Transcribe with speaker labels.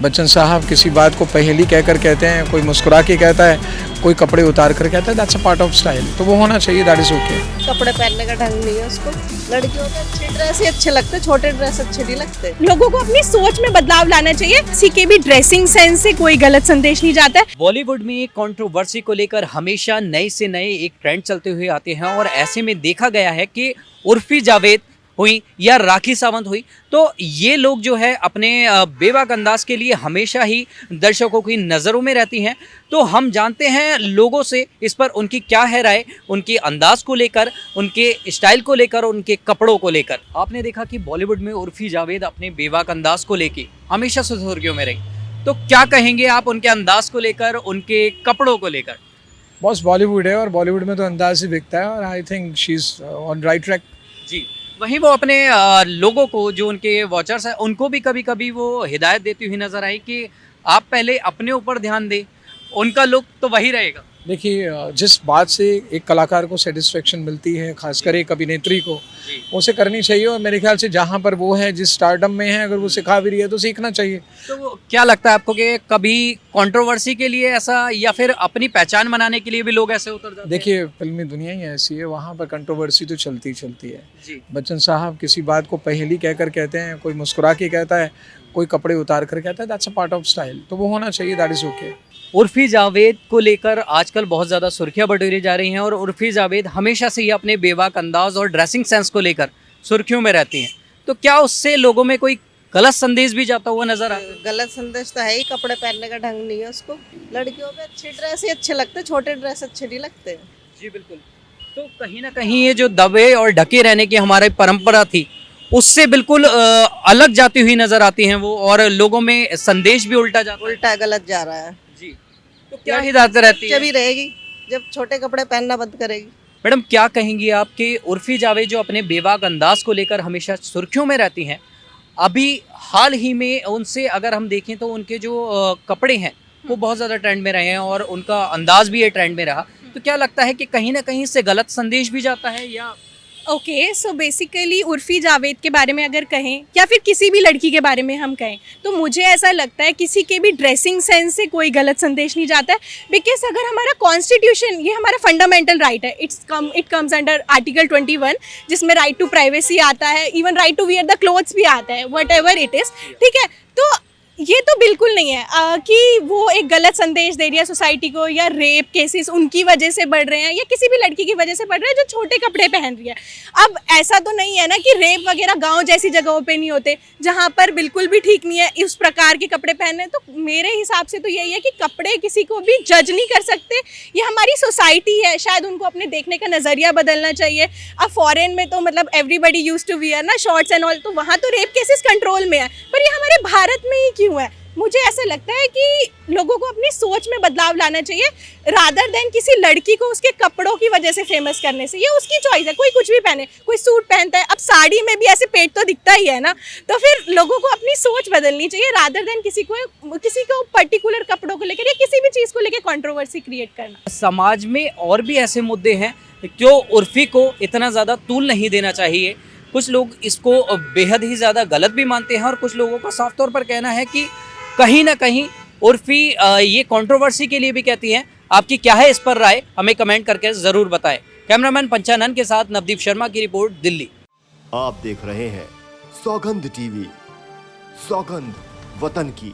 Speaker 1: बच्चन साहब किसी बात को पहेली कहकर कहते हैं, कोई मुस्कुरा के कहता है, कोई कपड़े उतार कर कहता है, that's a part of style. तो वो होना चाहिए, दैट इज ओके।
Speaker 2: कपड़े पहनने का ढंग नहीं है उसको। लड़कियों के अच्छे ड्रेस ही अच्छे लगते, छोटे ड्रेस अच्छे नहीं लगते।
Speaker 3: लोगों को अपनी सोच में बदलाव लाना चाहिए। किसी के भी ड्रेसिंग सेंस से कोई गलत संदेश नहीं जाता है।
Speaker 4: बॉलीवुड में कंट्रोवर्सी को लेकर हमेशा नए से नए एक ट्रेंड चलते हुए आते हैं और ऐसे में देखा गया है कि उर्फी जावेद हुई या राखी सावंत हुई, तो ये लोग जो है अपने बेबाक अंदाज के लिए हमेशा ही दर्शकों की नज़रों में रहती हैं। तो हम जानते हैं लोगों से इस पर उनकी क्या है राय, उनके अंदाज को लेकर, उनके स्टाइल को लेकर, उनके कपड़ों को लेकर। आपने देखा कि बॉलीवुड में उर्फी जावेद अपने बेबाक अंदाज को लेकर हमेशा सुर्खियों में रही, तो क्या कहेंगे आप उनके अंदाज को लेकर, उनके कपड़ों को लेकर?
Speaker 1: बॉस बॉलीवुड है और बॉलीवुड में तो अंदाज ही बिकता है, और I think she is on right track.
Speaker 4: जी, वहीं वो अपने लोगों को, जो उनके वॉचर्स हैं, उनको भी कभी कभी वो हिदायत देती हुई नजर आई कि आप पहले अपने ऊपर ध्यान दें, उनका लुक तो वही रहेगा।
Speaker 1: देखिए, जिस बात से एक कलाकार को सेटिस्फेक्शन मिलती है, खासकर एक अभिनेत्री को, उसे करनी चाहिए। और मेरे ख्याल से जहाँ पर वो है, जिस स्टारडम में है, अगर वो सिखा भी रही है तो सीखना चाहिए।
Speaker 4: तो क्या लगता है आपको कि कभी कंट्रोवर्सी के लिए ऐसा, या फिर अपनी पहचान बनाने के लिए भी लोग ऐसे उतर जाते हैं?
Speaker 1: देखिए, फिल्मी दुनिया ही ऐसी है, वहाँ पर कंट्रोवर्सी तो चलती ही चलती है।
Speaker 4: जी।
Speaker 1: बच्चन साहब किसी बात को पहेली कहकर कहते हैं, कोई मुस्कुरा के कहता है, कोई कपड़े उतार कर कहता है, that's a part of style. तो वो होना चाहिए, that is okay.
Speaker 4: Urfi Javed को लेकर आजकल बहुत ज़्यादा सुर्खियां बटोरी जा रही हैं और उर्फी जावेद हमेशा से ही अपने बेबाक अंदाज और ड्रेसिंग सेंस को लेकर सुर्खियों में रहती हैं। तो क्या उससे लोगों में कोई गलत संदेश भी जाता हुआ नजर आता है?
Speaker 2: गलत संदेश तो है ही, कपड़े पहनने का ढंग नहीं है उसको। लड़कियों के अच्छे ड्रेस ही अच्छे लगते, छोटे ड्रेस अच्छे नहीं लगते।
Speaker 4: जी बिल्कुल। तो कहीं ना कहीं ये जो दबे और ढके रहने की हमारी परंपरा थी, उससे बिल्कुल अलग जाती हुई नजर आती हैं वो, और लोगों में संदेश भी उल्टा जाता है।
Speaker 2: उल्टा गलत जा रहा है।
Speaker 4: जी, तो क्या हिदायत रहती है?
Speaker 2: जब ही रहेगी जब छोटे कपड़े पहनना बंद करेगी।
Speaker 4: मैडम, क्या कहेंगी आप कि उर्फी जावेद जो अपने बेबाक अंदाज को लेकर हमेशा सुर्खियों में रहती हैं, अभी हाल ही में उनसे अगर हम देखें तो उनके जो कपड़े हैं वो बहुत ज़्यादा ट्रेंड में रहे हैं और उनका अंदाज भी ये ट्रेंड में रहा, तो क्या लगता है कि कहीं ना कहीं इससे गलत संदेश भी जाता है? या
Speaker 3: okay, so basically Urfi Javed के बारे में अगर कहें या फिर किसी भी लड़की के बारे में हम कहें, तो मुझे ऐसा लगता है किसी के भी ड्रेसिंग सेंस से कोई गलत संदेश नहीं जाता है। बिकॉज अगर हमारा कॉन्स्टिट्यूशन, ये हमारा फंडामेंटल राइट है, इट कम्स अंडर आर्टिकल 21, जिसमें राइट टू प्राइवेसी आता है, even right to wear the clothes भी आता है, वट एवर इट इज़। ठीक है, तो ये तो बिल्कुल नहीं है कि वो एक गलत संदेश दे रही है सोसाइटी को, या रेप केसेस उनकी वजह से बढ़ रहे हैं या किसी भी लड़की की वजह से बढ़ रहे हैं जो छोटे कपड़े पहन रही है। अब ऐसा तो नहीं है ना कि रेप वगैरह गांव जैसी जगहों पे नहीं होते, जहां पर बिल्कुल भी ठीक नहीं है इस प्रकार के कपड़े पहनने। तो मेरे हिसाब से तो यही है कि कपड़े किसी को भी जज नहीं कर सकते, ये हमारी सोसाइटी है, शायद उनको अपने देखने का नज़रिया बदलना चाहिए। अब फॉरेन में तो मतलब एवरीबडी यूज्ड टू वियर ना शॉर्ट्स एंड ऑल, तो वहाँ तो रेप केसेस कंट्रोल में है, पर ये हमारे भारत में ही क्यों है? मुझे ऐसा लगता है कि लोगों को अपनी सोच में बदलाव लाना चाहिए, रादर देन किसी लड़की को उसके कपड़ों की वजह से फेमस करने से। ये उसकी चॉइस है, कोई कुछ भी पहने, कोई सूट पहनता है, अब साड़ी में भी ऐसे पेट तो दिखता ही है ना। तो फिर लोगों को अपनी सोच बदलनी चाहिए, रादर देन किसी को पर्टिकुलर कपड़ों को लेकर या किसी भी चीज़ को लेकर कंट्रोवर्सी क्रिएट करना।
Speaker 4: समाज में और भी ऐसे मुद्दे हैं, क्यों उर्फी को इतना ज़्यादा तूल नहीं देना चाहिए? कुछ लोग इसको बेहद ही ज़्यादा गलत भी मानते हैं और कुछ लोगों का साफ तौर पर कहना है कि कहीं ना कहीं उर्फी ये कंट्रोवर्सी के लिए भी कहती हैं। आपकी क्या है इस पर राय, हमें कमेंट करके ज़रूर बताएं। कैमरामैन पंचानन के साथ नवदीप शर्मा की रिपोर्ट, दिल्ली।
Speaker 5: आप देख रहे हैं सौगंध टीवी, सौगंध वतन की।